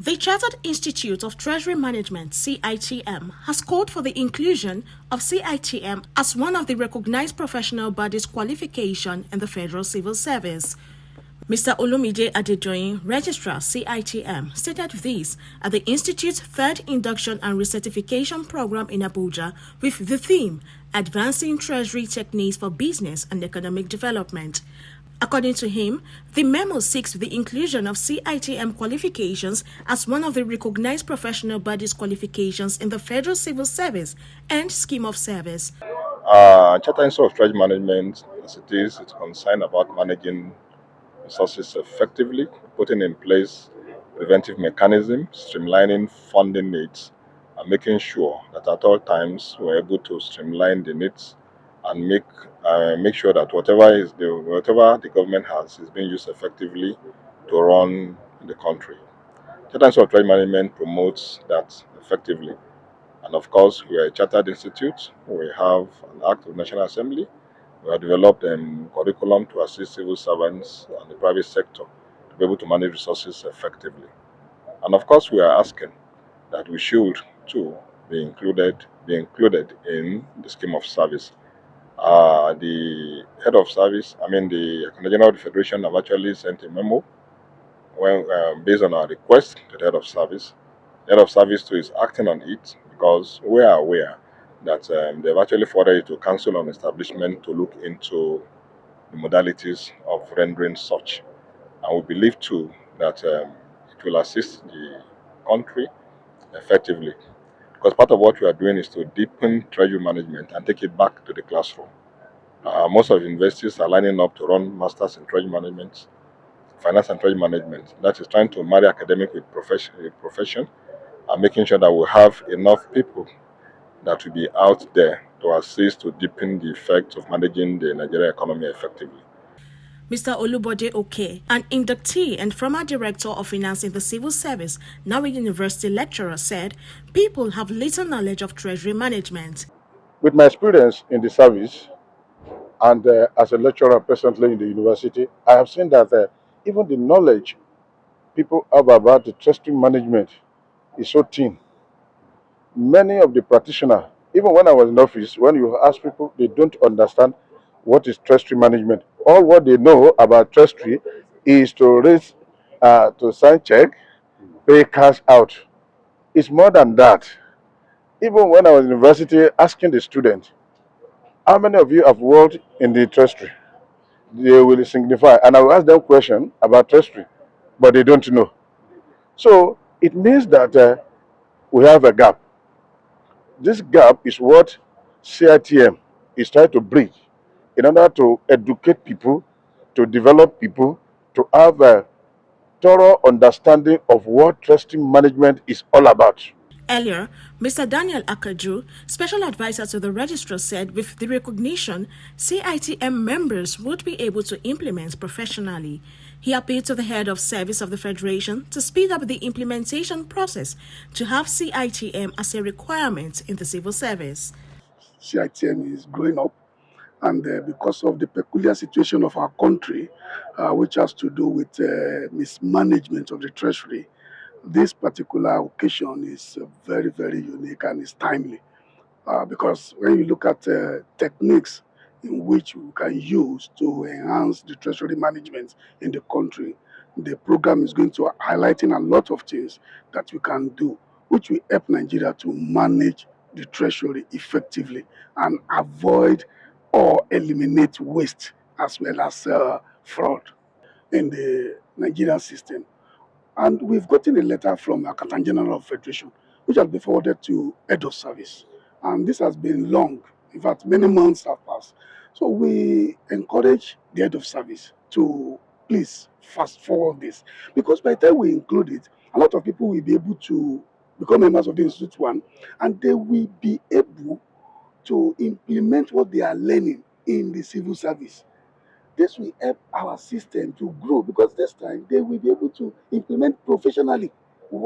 The Chartered Institute of Treasury Management (CITM) has called for the inclusion of CITM as one of the recognized professional bodies qualification in the Federal Civil Service. Mr. Olumide Adejoyin, Registrar CITM, stated this at the Institute's third induction and recertification program in Abuja with the theme Advancing Treasury Techniques for Business and Economic Development. According to him, the memo seeks the inclusion of CITM qualifications as one of the recognized professional bodies qualifications in the Federal Civil Service and Scheme of Service. Charter Institute of Treasury Management, as it is, it's concerned about managing resources effectively, putting in place preventive mechanisms, streamlining funding needs, and making sure that at all times we're able to streamline the needs and make sure that whatever the government has is being used effectively to run the country. Charter Institute of Treasury Management promotes that effectively. And of course, we are a chartered institute. We have an Act of National Assembly. We have developed a curriculum to assist civil servants and the private sector to be able to manage resources effectively. And of course, we are asking that we should too be included in the scheme of service. The head of service, the Attorney General of the Federation have actually sent a memo based on our request to the head of service. The head of service too is acting on it because we are aware that they've actually forwarded it to Council on Establishment to look into the modalities of rendering such. And we believe too that it will assist the country effectively, because part of what we are doing is to deepen treasury management and take it back to the classroom. Most of the universities are lining up to run masters in treasury management, finance and treasury management. That is trying to marry academic with profession and making sure that we have enough people that will be out there to assist to deepen the effect of managing the Nigerian economy effectively. Mr. Olubode Oke, an inductee and former director of finance in the civil service, now a university lecturer, said people have little knowledge of treasury management. With my experience in the service and as a lecturer presently in the university, I have seen that even the knowledge people have about the treasury management is so thin. Many of the practitioners, even when I was in office, when you ask people, they don't understand what is treasury management. All what they know about treasury is to sign check, pay cash out. It's more than that. Even when I was in university, asking the student, how many of you have worked in the treasury? They will signify, and I will ask them question about treasury, but they don't know. So it means that we have a gap. This gap is what CITM is trying to bridge in order to educate people, to develop people, to have a thorough understanding of what treasury management is all about. Earlier, Mr. Daniel Akaju, special advisor to the registrar, said with the recognition, CITM members would be able to implement professionally. He appealed to the head of service of the Federation to speed up the implementation process to have CITM as a requirement in the civil service. CITM is growing up, and because of the peculiar situation of our country, which has to do with mismanagement of the treasury, this particular occasion is very, very unique and is timely. Because when you look at techniques in which we can use to enhance the treasury management in the country, the program is going to highlighting a lot of things that we can do, which will help Nigeria to manage the treasury effectively and avoid or eliminate waste as well as fraud in the Nigerian system. And we've gotten a letter from Accountant General of Federation, which has been forwarded to head of service. And this has been long. In fact, many months have passed. So we encourage the head of service to please fast forward this. Because by the time we include it, a lot of people will be able to become members of the Institute One, and they will be able to implement what they are learning in the civil service. This will help our system to grow, because this time they will be able to implement professionally